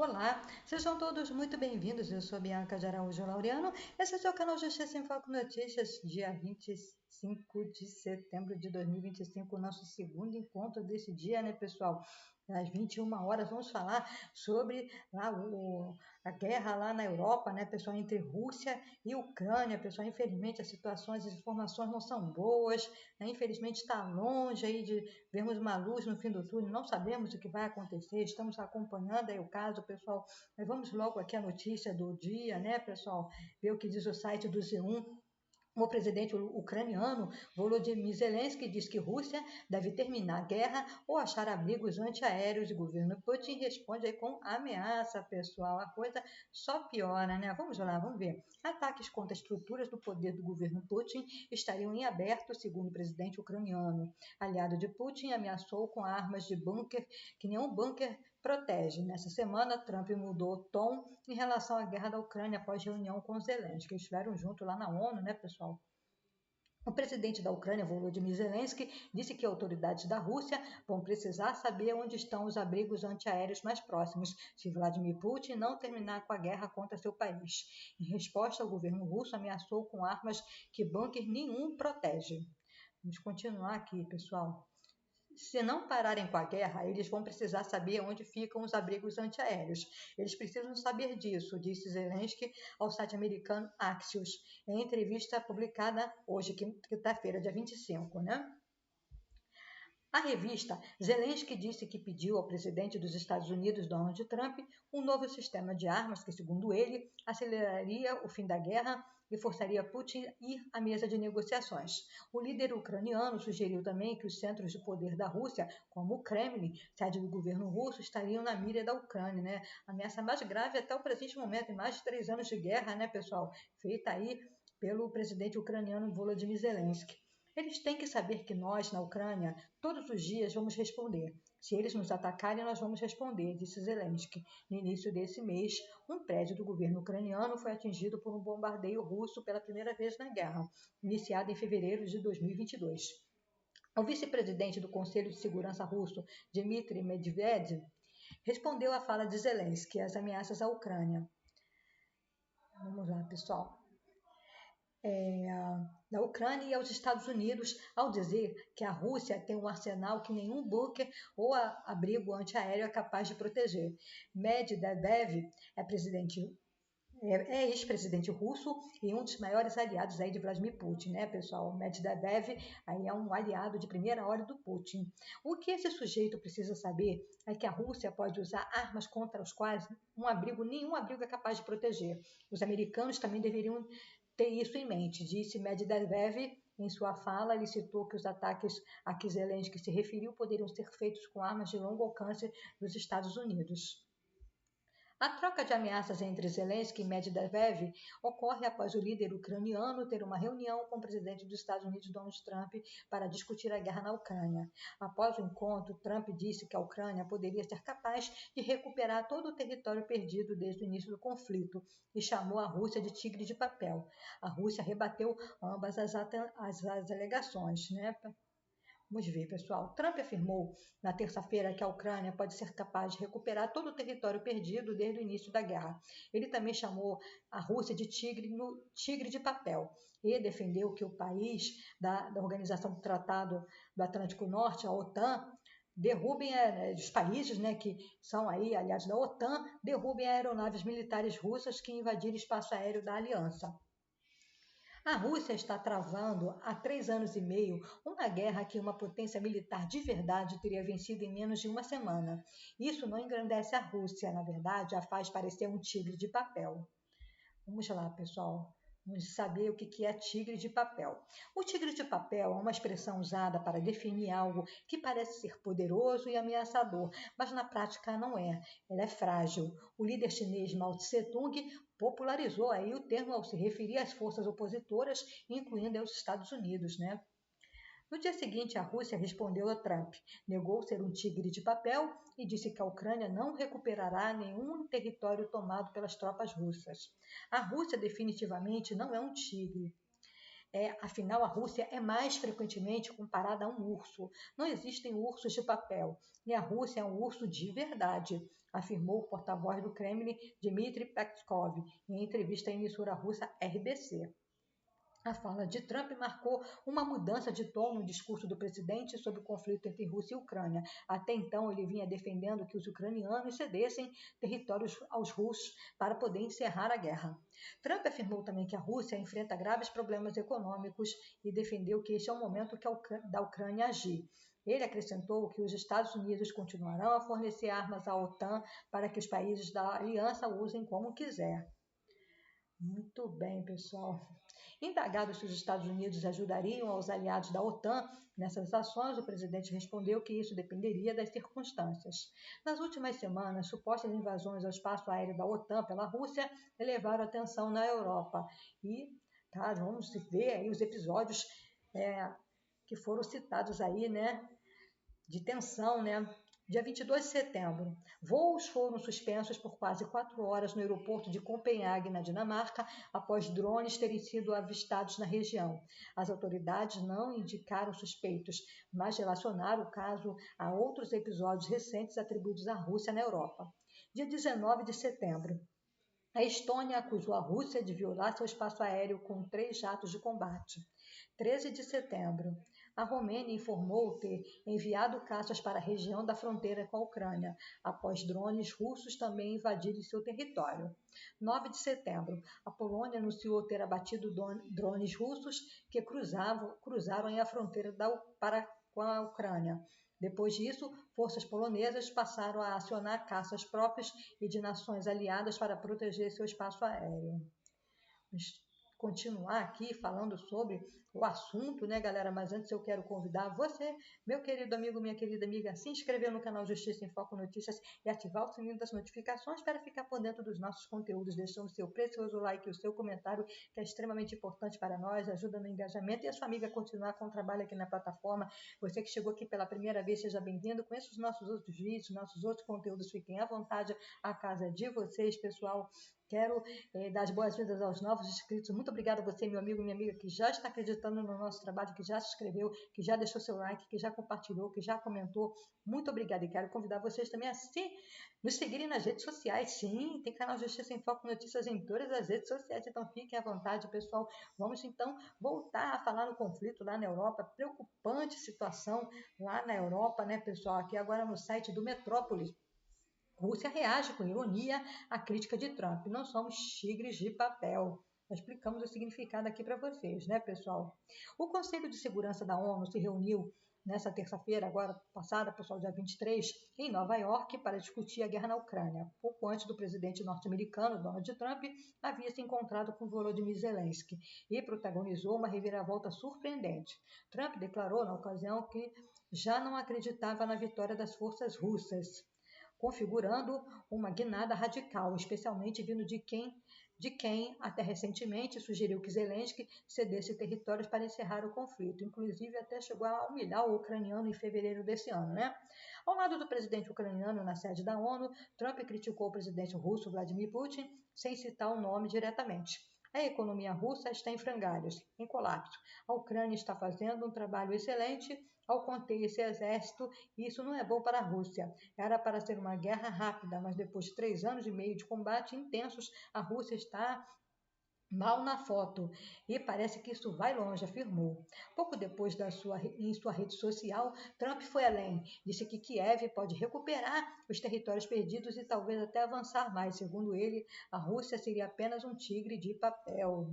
Olá, sejam todos muito bem-vindos. Eu sou Bianca de Araújo Laureano. Esse é o seu canal Justiça em Foco Notícias, dia 25 de setembro de 2025, o nosso segundo encontro desse dia, né, pessoal? Às 21 horas, vamos falar sobre lá a guerra lá na Europa, né, pessoal, entre Rússia e Ucrânia. Pessoal, infelizmente as situações, as informações não são boas, né? Infelizmente está longe aí de vermos uma luz no fim do túnel, não sabemos o que vai acontecer, estamos acompanhando aí o caso, pessoal. Mas vamos logo aqui a notícia do dia, né, pessoal? Ver o que diz o site do Z1. O presidente ucraniano Volodymyr Zelensky diz que Rússia deve terminar a guerra ou achar abrigos antiaéreos. O governo Putin responde aí com ameaça, pessoal. A coisa só piora, né? Vamos lá, vamos ver. Ataques contra estruturas do poder do governo Putin estariam em aberto, segundo o presidente ucraniano. Aliado de Putin ameaçou com armas de bunker que nenhum bunker protege. Nessa semana, Trump mudou o tom em relação à guerra da Ucrânia após reunião com Zelensky. Eles estiveram junto lá na ONU, né, pessoal? O presidente da Ucrânia, Volodymyr Zelensky, disse que autoridades da Rússia vão precisar saber onde estão os abrigos antiaéreos mais próximos se Vladimir Putin não terminar com a guerra contra seu país. Em resposta, o governo russo ameaçou com armas que bunker nenhum protege. Vamos continuar aqui, pessoal. Se não pararem com a guerra, eles vão precisar saber onde ficam os abrigos antiaéreos. Eles precisam saber disso, disse Zelensky ao site americano Axios, em entrevista publicada hoje, quinta-feira, dia 25, né? A revista Zelensky disse que pediu ao presidente dos Estados Unidos, Donald Trump, um novo sistema de armas que, segundo ele, aceleraria o fim da guerra e forçaria Putin a ir à mesa de negociações. O líder ucraniano sugeriu também que os centros de poder da Rússia, como o Kremlin, sede do governo russo, estariam na mira da Ucrânia, né? A ameaça mais grave até o presente momento, em mais de 3 anos de guerra, né, pessoal? Feita aí pelo presidente ucraniano Volodymyr Zelensky. Eles têm que saber que nós, na Ucrânia, todos os dias vamos responder. Se eles nos atacarem, nós vamos responder, disse Zelensky. No início desse mês, um prédio do governo ucraniano foi atingido por um bombardeio russo pela primeira vez na guerra, iniciada em fevereiro de 2022. O vice-presidente do Conselho de Segurança russo, Dmitry Medvedev, respondeu à fala de Zelensky às ameaças à Ucrânia. Vamos lá, pessoal. Da Ucrânia e aos Estados Unidos, ao dizer que a Rússia tem um arsenal que nenhum bunker ou abrigo antiaéreo é capaz de proteger. Medvedev é ex-presidente russo e um dos maiores aliados aí de Vladimir Putin, né, pessoal? Medvedev aí é um aliado de primeira hora do Putin. O que esse sujeito precisa saber é que a Rússia pode usar armas contra os quais nenhum abrigo é capaz de proteger. Os americanos também deveriam ter isso em mente, disse Medvedev em sua fala. Ele citou que os ataques a que Zelensky se referiu poderiam ser feitos com armas de longo alcance dos Estados Unidos. A troca de ameaças entre Zelensky e Medvedev ocorre após o líder ucraniano ter uma reunião com o presidente dos Estados Unidos, Donald Trump, para discutir a guerra na Ucrânia. Após o encontro, Trump disse que a Ucrânia poderia ser capaz de recuperar todo o território perdido desde o início do conflito e chamou a Rússia de tigre de papel. A Rússia rebateu ambas as alegações, né? Vamos ver, pessoal. Trump afirmou na terça-feira que a Ucrânia pode ser capaz de recuperar todo o território perdido desde o início da guerra. Ele também chamou a Rússia de tigre de papel e defendeu que o país da Organização do Tratado do Atlântico Norte, a OTAN, derrubem os países, né, que são aí aliados da OTAN, derrubem aeronaves militares russas que invadiram o espaço aéreo da aliança. A Rússia está travando há 3 anos e meio uma guerra que uma potência militar de verdade teria vencido em menos de uma semana. Isso não engrandece a Rússia, na verdade, a faz parecer um tigre de papel. Vamos lá, pessoal. Vamos saber o que é tigre de papel. O tigre de papel é uma expressão usada para definir algo que parece ser poderoso e ameaçador, mas na prática não é. Ela é frágil. O líder chinês Mao Tse-tung popularizou aí o termo ao se referir às forças opositoras, incluindo os Estados Unidos, né? No dia seguinte, a Rússia respondeu a Trump, negou ser um tigre de papel e disse que a Ucrânia não recuperará nenhum território tomado pelas tropas russas. A Rússia definitivamente não é um tigre. Afinal, a Rússia é mais frequentemente comparada a um urso. Não existem ursos de papel, e a Rússia é um urso de verdade, afirmou o porta-voz do Kremlin, Dmitry Peskov, em entrevista à emissora russa RBC. A fala de Trump marcou uma mudança de tom no discurso do presidente sobre o conflito entre Rússia e Ucrânia. Até então, ele vinha defendendo que os ucranianos cedessem territórios aos russos para poder encerrar a guerra. Trump afirmou também que a Rússia enfrenta graves problemas econômicos e defendeu que este é o momento da Ucrânia agir. Ele acrescentou que os Estados Unidos continuarão a fornecer armas à OTAN para que os países da aliança usem como quiser. Muito bem, pessoal. Indagado se os Estados Unidos ajudariam aos aliados da OTAN nessas ações, o presidente respondeu que isso dependeria das circunstâncias. Nas últimas semanas, supostas invasões ao espaço aéreo da OTAN pela Rússia elevaram a tensão na Europa. E vamos ver aí os episódios que foram citados aí, de tensão, Dia 22 de setembro, voos foram suspensos por quase 4 horas no aeroporto de Copenhague, na Dinamarca, após drones terem sido avistados na região. As autoridades não indicaram suspeitos, mas relacionaram o caso a outros episódios recentes atribuídos à Rússia na Europa. Dia 19 de setembro, a Estônia acusou a Rússia de violar seu espaço aéreo com 3 jatos de combate. 13 de setembro, a Romênia informou ter enviado caças para a região da fronteira com a Ucrânia, após drones russos também invadirem seu território. 9 de setembro, a Polônia anunciou ter abatido drones russos que cruzaram a fronteira com a Ucrânia. Depois disso, forças polonesas passaram a acionar caças próprias e de nações aliadas para proteger seu espaço aéreo. Vamos continuar aqui falando sobre o assunto, galera? Mas antes eu quero convidar você, meu querido amigo, minha querida amiga, a se inscrever no canal Justiça em Foco Notícias e ativar o sininho das notificações para ficar por dentro dos nossos conteúdos, deixando seu precioso like e o seu comentário, que é extremamente importante para nós, ajuda no engajamento e a sua amiga continuar com o trabalho aqui na plataforma. Você que chegou aqui pela primeira vez, seja bem-vindo. Conheça os nossos outros vídeos, nossos outros conteúdos, fiquem à vontade, a casa é de vocês, pessoal. Quero dar as boas-vindas aos novos inscritos. Muito obrigada a você, meu amigo, minha amiga, que já está acreditando no nosso trabalho, que já se inscreveu, que já deixou seu like, que já compartilhou, que já comentou. Muito obrigada. E quero convidar vocês também a nos seguirem nas redes sociais. Sim, tem canal Justiça em Foco Notícias em todas as redes sociais, então fiquem à vontade, pessoal. Vamos então voltar a falar no conflito lá na Europa. Preocupante situação lá na Europa, pessoal? Aqui agora no site do Metrópolis. Rússia reage com ironia à crítica de Trump. Não somos tigres de papel. Nós explicamos o significado aqui para vocês, pessoal? O Conselho de Segurança da ONU se reuniu nessa terça-feira, agora passada, pessoal, dia 23, em Nova York, para discutir a guerra na Ucrânia. Pouco antes do presidente norte-americano, Donald Trump, havia se encontrado com Volodymyr Zelensky e protagonizou uma reviravolta surpreendente. Trump declarou na ocasião que já não acreditava na vitória das forças russas, configurando uma guinada radical, especialmente vindo de quem até recentemente sugeriu que Zelensky cedesse territórios para encerrar o conflito. Inclusive, até chegou a humilhar o ucraniano em fevereiro desse ano, Ao lado do presidente ucraniano na sede da ONU, Trump criticou o presidente russo Vladimir Putin, sem citar o nome diretamente. A economia russa está em frangalhos, em colapso. A Ucrânia está fazendo um trabalho excelente ao conter esse exército, e isso não é bom para a Rússia. Era para ser uma guerra rápida, mas depois de 3 anos e meio de combate intensos, a Rússia está mal na foto, e parece que isso vai longe, afirmou. Pouco depois em sua rede social, Trump foi além. Disse que Kiev pode recuperar os territórios perdidos e talvez até avançar mais. Segundo ele, a Rússia seria apenas um tigre de papel,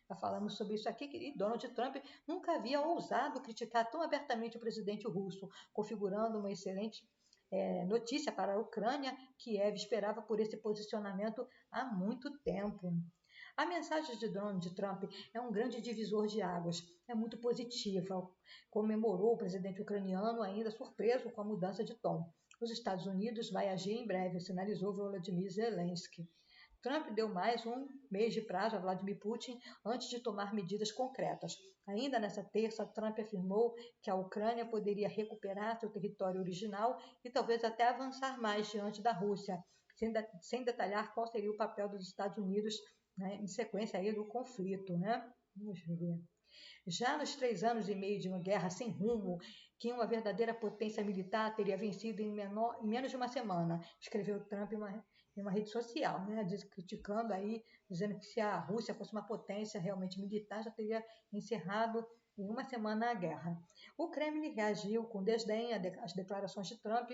Já falamos sobre isso aqui, e Donald Trump nunca havia ousado criticar tão abertamente o presidente russo, configurando uma excelente notícia para a Ucrânia. Kiev esperava por esse posicionamento há muito tempo. A mensagem de Donald Trump é um grande divisor de águas, é muito positiva, comemorou o presidente ucraniano, ainda surpreso com a mudança de tom. Os Estados Unidos vai agir em breve, sinalizou Volodymyr Zelensky. Trump deu mais um mês de prazo a Vladimir Putin antes de tomar medidas concretas. Ainda nessa terça, Trump afirmou que a Ucrânia poderia recuperar seu território original e talvez até avançar mais diante da Rússia, sem detalhar qual seria o papel dos Estados Unidos em sequência aí do conflito, Vamos ver. Já nos 3 anos e meio de uma guerra sem rumo, que uma verdadeira potência militar teria vencido em menos de uma semana, escreveu Trump em uma rede social, né, criticando aí, dizendo que se a Rússia fosse uma potência realmente militar, já teria encerrado em uma semana a guerra. O Kremlin reagiu com desdém às declarações de Trump.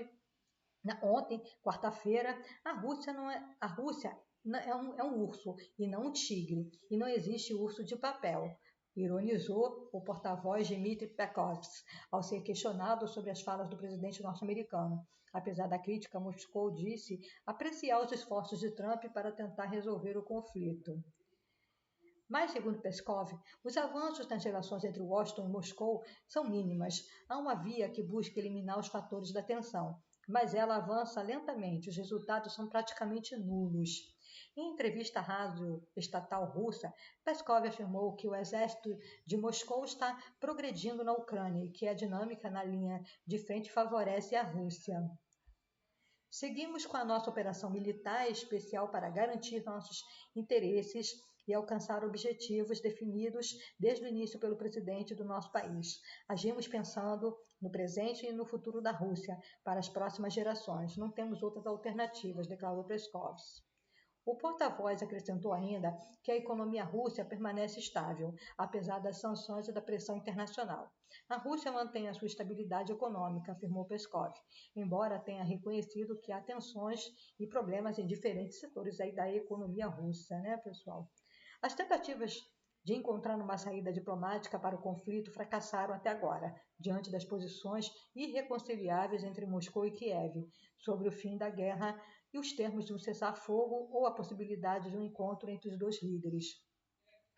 Ontem, quarta-feira, a Rússia é um urso e não um tigre, e não existe urso de papel, ironizou o porta-voz Dmitry Peskov ao ser questionado sobre as falas do presidente norte-americano. Apesar da crítica, Moscou disse apreciar os esforços de Trump para tentar resolver o conflito. Mas, segundo Peskov, os avanços nas relações entre Washington e Moscou são mínimas. Há uma via que busca eliminar os fatores da tensão, mas ela avança lentamente, os resultados são praticamente nulos. Em entrevista à rádio estatal russa, Peskov afirmou que o exército de Moscou está progredindo na Ucrânia e que a dinâmica na linha de frente favorece a Rússia. Seguimos com a nossa operação militar especial para garantir nossos interesses e alcançar objetivos definidos desde o início pelo presidente do nosso país. Agimos pensando no presente e no futuro da Rússia para as próximas gerações. Não temos outras alternativas, declarou Peskov. O porta-voz acrescentou ainda que a economia russa permanece estável, apesar das sanções e da pressão internacional. A Rússia mantém a sua estabilidade econômica, afirmou Peskov, embora tenha reconhecido que há tensões e problemas em diferentes setores aí da economia russa, né, pessoal? As tentativas de encontrar uma saída diplomática para o conflito fracassaram até agora, diante das posições irreconciliáveis entre Moscou e Kiev sobre o fim da guerra e os termos de um cessar-fogo ou a possibilidade de um encontro entre os dois líderes.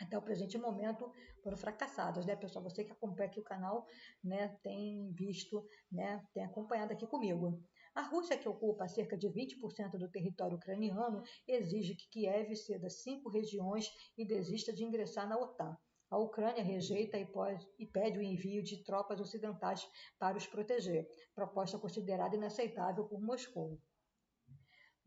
Até o presente momento foram fracassadas, né, pessoal? Você que acompanha aqui o canal, né, tem visto, né, tem acompanhado aqui comigo. A Rússia, que ocupa cerca de 20% do território ucraniano, exige que Kiev ceda 5 regiões e desista de ingressar na OTAN. A Ucrânia rejeita e pede o envio de tropas ocidentais para os proteger, proposta considerada inaceitável por Moscou.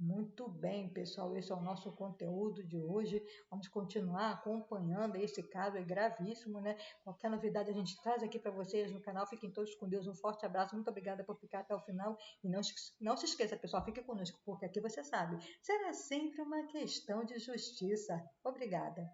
Muito bem, pessoal, esse é o nosso conteúdo de hoje. Vamos continuar acompanhando. Esse caso é gravíssimo, né? Qualquer novidade a gente traz aqui para vocês no canal. Fiquem todos com Deus. Um forte abraço. Muito obrigada por ficar até o final. E não se esqueça, pessoal, fique conosco, porque aqui você sabe, será sempre uma questão de justiça. Obrigada.